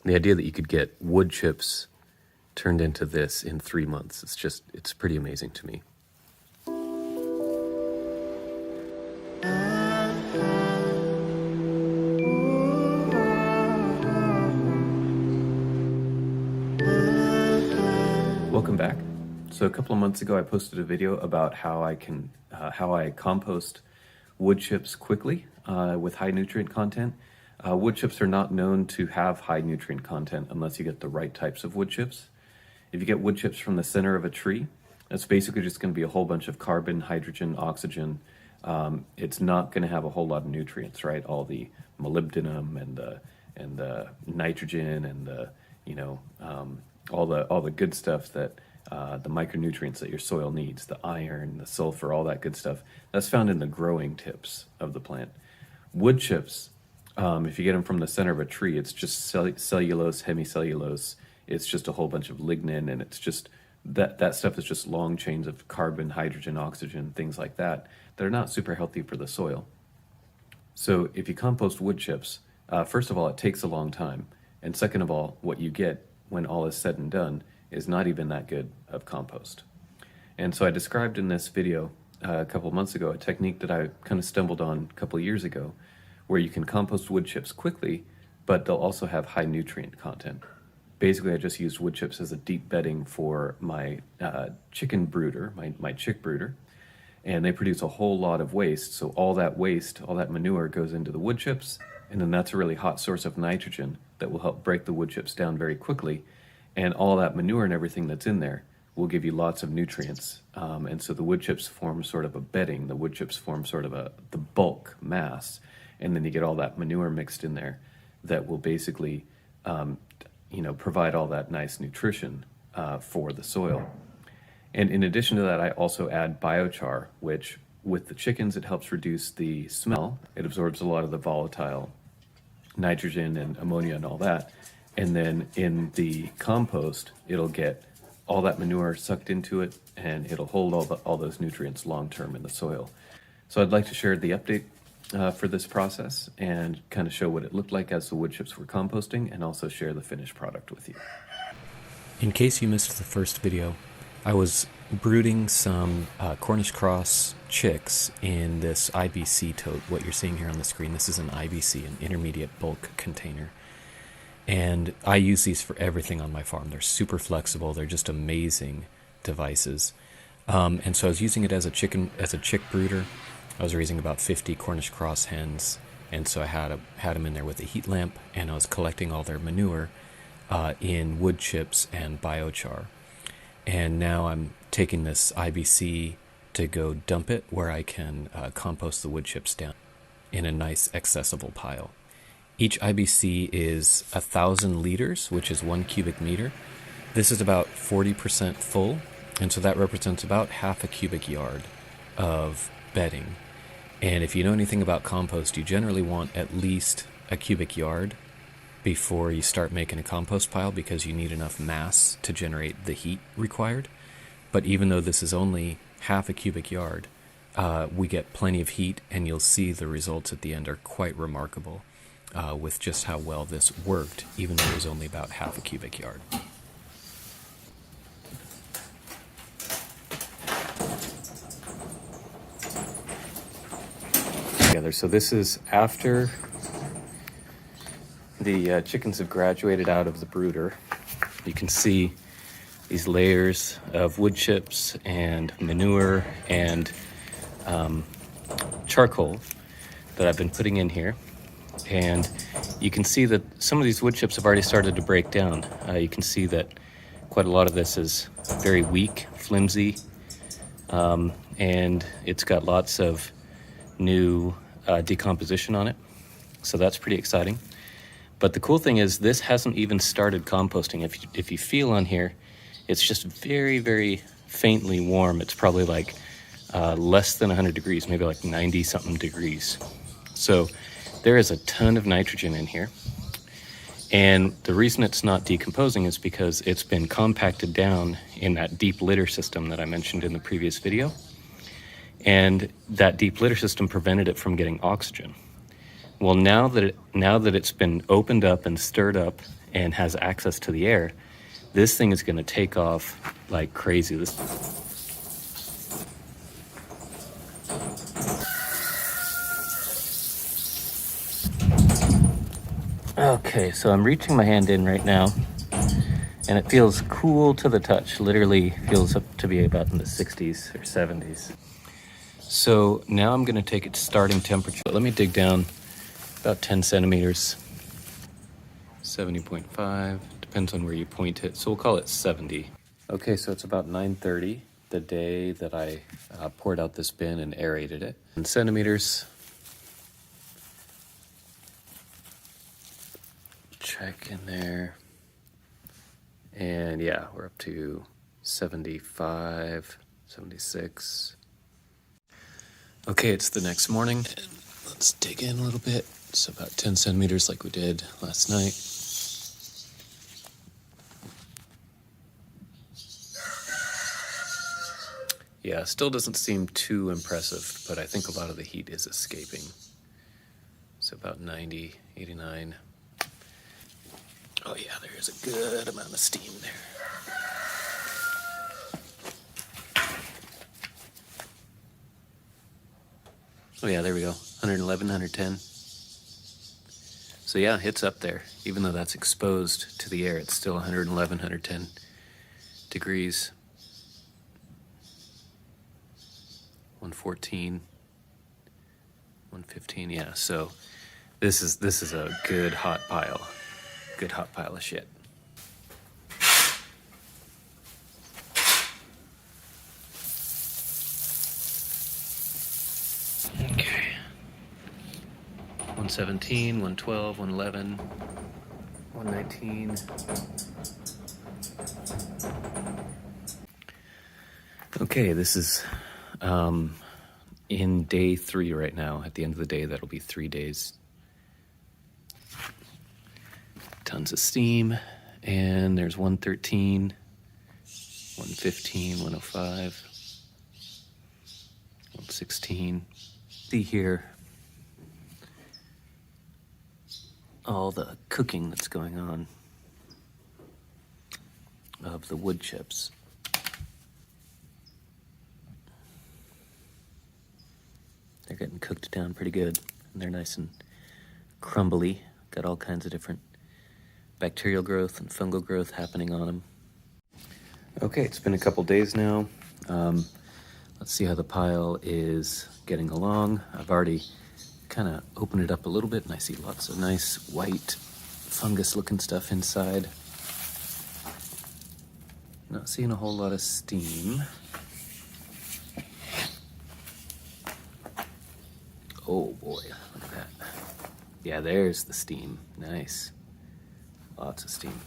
The idea that you could get wood chips turned into this in 3 months, it's pretty amazing to me. Welcome back. So a couple of months ago, I posted a video about how I compost wood chips quickly with high nutrient content. Wood chips are not known to have high nutrient content unless you get the right types of wood chips. If you get wood chips from the center of a tree, that's basically just going to be a whole bunch of carbon, hydrogen, oxygen. It's not going to have a whole lot of nutrients, right? All the molybdenum and the nitrogen and the all the good stuff that the micronutrients that your soil needs, the iron, the sulfur, all that good stuff, that's found in the growing tips of the plant. Wood chips, if you get them from the center of a tree, it's just cellulose, hemicellulose. It's just a whole bunch of lignin, and it's just that stuff is just long chains of carbon, hydrogen, oxygen, things like that. They're not super healthy for the soil. So if you compost wood chips, first of all, it takes a long time. And second of all, what you get when all is said and done is not even that good of compost. And so I described in this video a couple of months ago a technique that I kind of stumbled on a couple of years ago, where you can compost wood chips quickly, but they'll also have high nutrient content. Basically, I just used wood chips as a deep bedding for my chicken brooder, my chick brooder, and they produce a whole lot of waste. So all that waste, all that manure goes into the wood chips, and then that's a really hot source of nitrogen that will help break the wood chips down very quickly. And all that manure and everything that's in there will give you lots of nutrients. And so the wood chips form sort of a bedding. The wood chips form sort of the bulk mass. And then you get all that manure mixed in there that will basically provide all that nice nutrition for the soil. And in addition to that, I also add biochar, which with the chickens, it helps reduce the smell. It absorbs a lot of the volatile nitrogen and ammonia and all that. And then in the compost, it'll get all that manure sucked into it, and it'll hold all those nutrients long-term in the soil. So I'd like to share the update for this process and kind of show what it looked like as the wood chips were composting, and also share the finished product with you. In case you missed the first video, I was brooding some Cornish cross chicks in this IBC tote. What you're seeing here on the screen, this is an IBC, an intermediate bulk container. And I use these for everything on my farm. They're super flexible. They're just amazing devices. And so I was using it as a chick brooder. I was raising about 50 Cornish cross hens, and so I had them in there with a heat lamp, and I was collecting all their manure in wood chips and biochar. And now I'm taking this IBC to go dump it where I can compost the wood chips down in a nice accessible pile. Each IBC is 1,000 liters, which is 1 cubic meter. This is about 40% full, and so that represents about half a cubic yard of bedding. And if you know anything about compost, you generally want at least a cubic yard before you start making a compost pile, because you need enough mass to generate the heat required. But even though this is only half a cubic yard, we get plenty of heat, and you'll see the results at the end are quite remarkable with just how well this worked, even though it was only about half a cubic yard. So this is after the chickens have graduated out of the brooder. You can see these layers of wood chips and manure and charcoal that I've been putting in here. And you can see that some of these wood chips have already started to break down. You can see that quite a lot of this is very weak, flimsy, and it's got lots of new decomposition on it. So that's pretty exciting. But the cool thing is this hasn't even started composting. If you feel on here, it's just very, very faintly warm. It's probably like less than 100 degrees, maybe like 90 something degrees. So there is a ton of nitrogen in here. And the reason it's not decomposing is because it's been compacted down in that deep litter system that I mentioned in the previous video. And that deep litter system prevented it from getting oxygen. Well, now that it's been opened up and stirred up and has access to the air, this thing is going to take off like crazy. Okay, so I'm reaching my hand in right now, and it feels cool to the touch. Literally feels up to be about in the 60s or 70s. So now I'm going to take its starting temperature. Let me dig down about 10 centimeters. 70.5, depends on where you point it. So we'll call it 70. Okay, so it's about 9:30, the day that I poured out this bin and aerated it. In centimeters. Check in there. And yeah, we're up to 75, 76. Okay, it's the next morning. And let's dig in a little bit. It's about 10 centimeters like we did last night. Yeah, still doesn't seem too impressive, but I think a lot of the heat is escaping. So about 90, 89. Oh yeah, there's a good amount of steam there. Oh yeah, there we go. 111, 110. So yeah, it's up there. Even though that's exposed to the air, it's still 111, 110 degrees. 114, 115, yeah. So this is a good hot pile of shit. Okay. 117, 112, 111, 119. Okay, this is in day 3 right now. At the end of the day, that'll be 3 days. Tons of steam, and there's 113, 115, 105, 116. See here all the cooking that's going on of the wood chips. They're getting cooked down pretty good, and they're nice and crumbly. Got all kinds of different bacterial growth and fungal growth happening on them. Okay, it's been a couple days now. Let's see how the pile is getting along. I've already kind of opened it up a little bit, and I see lots of nice white fungus-looking stuff inside. Not seeing a whole lot of steam. Oh boy, look at that. Yeah, there's the steam. Nice. Lots of steam.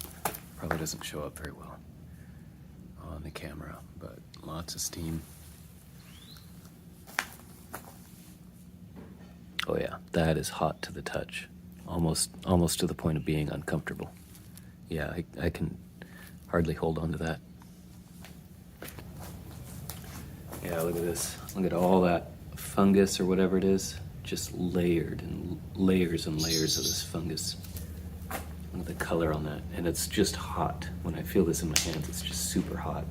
Probably doesn't show up very well on the camera, but lots of steam. Oh yeah, that is hot to the touch. Almost to the point of being uncomfortable. Yeah, I can hardly hold on to that. Yeah, look at this. Look at all that fungus or whatever it is. Just layered and layers of this fungus. Look at the color on that. And it's just hot. When I feel this in my hands, it's just super hot.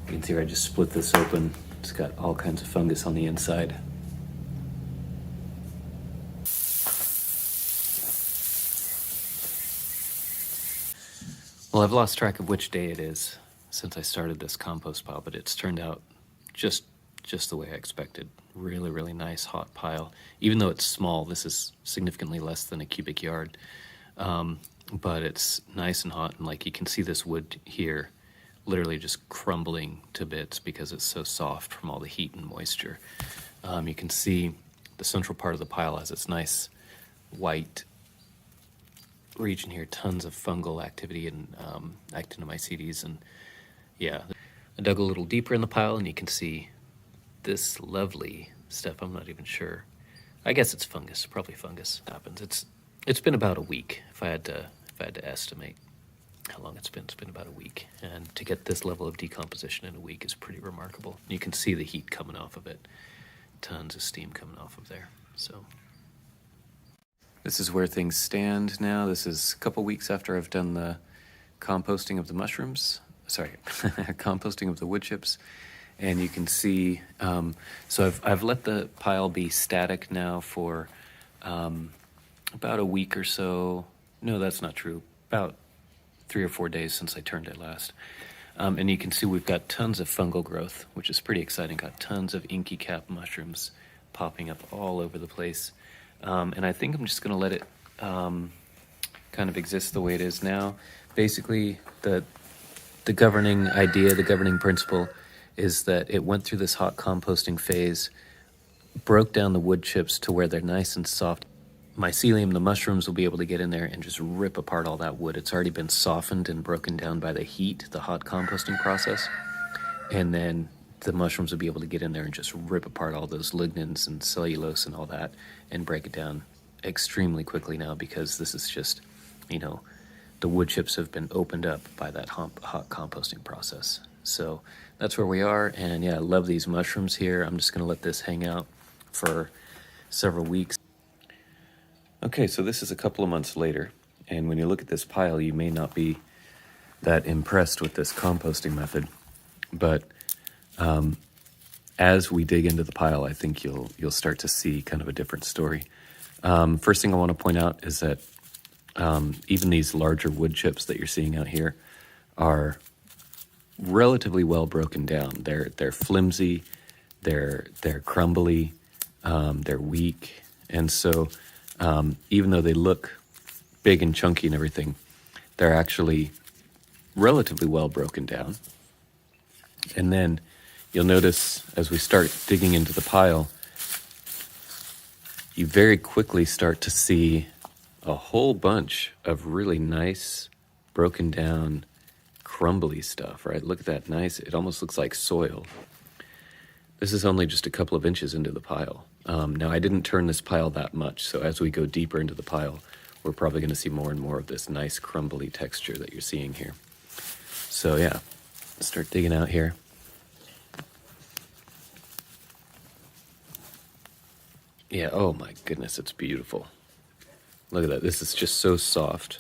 You can see where I just split this open. It's got all kinds of fungus on the inside. Well, I've lost track of which day it is since I started this compost pile, but it's turned out just the way I expected. Really, really nice hot pile. Even though it's small, this is significantly less than a cubic yard. But it's nice and hot, and like you can see this wood here literally just crumbling to bits because it's so soft from all the heat and moisture. You can see the central part of the pile has its nice white region here, tons of fungal activity and actinomycetes, and yeah. I dug a little deeper in the pile and you can see this lovely stuff. I'm not even sure. I guess it's fungus, probably fungus. Happens. It's been about a week if I had to estimate how long it's been. It's been about a week, and to get this level of decomposition in a week is pretty remarkable. You can see the heat coming off of it. tons of steam coming off of there. So this is where things stand now. This is a couple weeks after I've done the composting of the mushrooms. Sorry, composting of the wood chips. And you can see, so I've let the pile be static now for about a week or so. No, that's not true. About 3 or 4 days since I turned it last. And you can see we've got tons of fungal growth, which is pretty exciting. Got tons of inky cap mushrooms popping up all over the place. And I think I'm just going to let it kind of exist the way it is now. Basically, the governing idea, the governing principle is that it went through this hot composting phase, broke down the wood chips to where they're nice and soft. Mycelium, the mushrooms, will be able to get in there and just rip apart all that wood. It's already been softened and broken down by the heat, the hot composting process. And then the mushrooms will be able to get in there and just rip apart all those lignins and cellulose and all that and break it down extremely quickly now, because this is just, the wood chips have been opened up by that hot composting process. So that's where we are. And yeah, I love these mushrooms here. I'm just going to let this hang out for several weeks. Okay, so this is a couple of months later, and when you look at this pile, you may not be that impressed with this composting method, but as we dig into the pile, I think you'll start to see kind of a different story. First thing I want to point out is that even these larger wood chips that you're seeing out here are relatively well broken down. They're flimsy, they're crumbly, they're weak, and so even though they look big and chunky and everything, they're actually relatively well broken down. And then you'll notice as we start digging into the pile, you very quickly start to see a whole bunch of really nice, broken down, crumbly stuff, right? Look at that nice, it almost looks like soil. This is only just a couple of inches into the pile. Now, I didn't turn this pile that much, so as we go deeper into the pile, we're probably going to see more and more of this nice crumbly texture that you're seeing here. So yeah, start digging out here. Yeah, oh my goodness, it's beautiful. Look at that, this is just so soft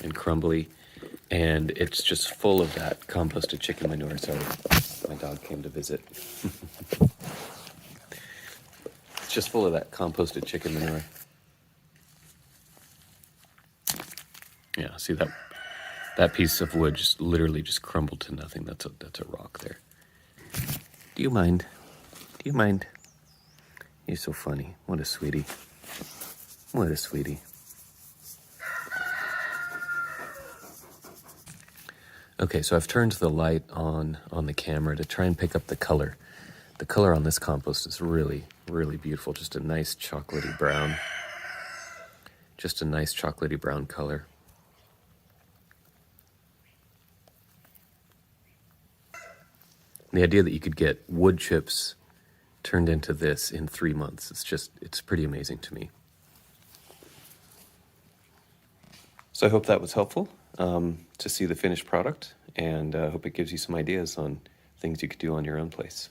and crumbly, and it's just full of that composted chicken manure. Sorry, my dog came to visit. It's just full of that composted chicken manure. Yeah, see that piece of wood just literally just crumbled to nothing. That's a rock there. Do you mind? Do you mind? You're so funny. What a sweetie. What a sweetie. Okay, so I've turned the light on the camera to try and pick up the color. The color on this compost is really, really beautiful. Just a nice chocolatey brown. Just a nice chocolatey brown color. The idea that you could get wood chips turned into this in 3 months, it's pretty amazing to me. So I hope that was helpful to see the finished product, and I hope it gives you some ideas on things you could do on your own place.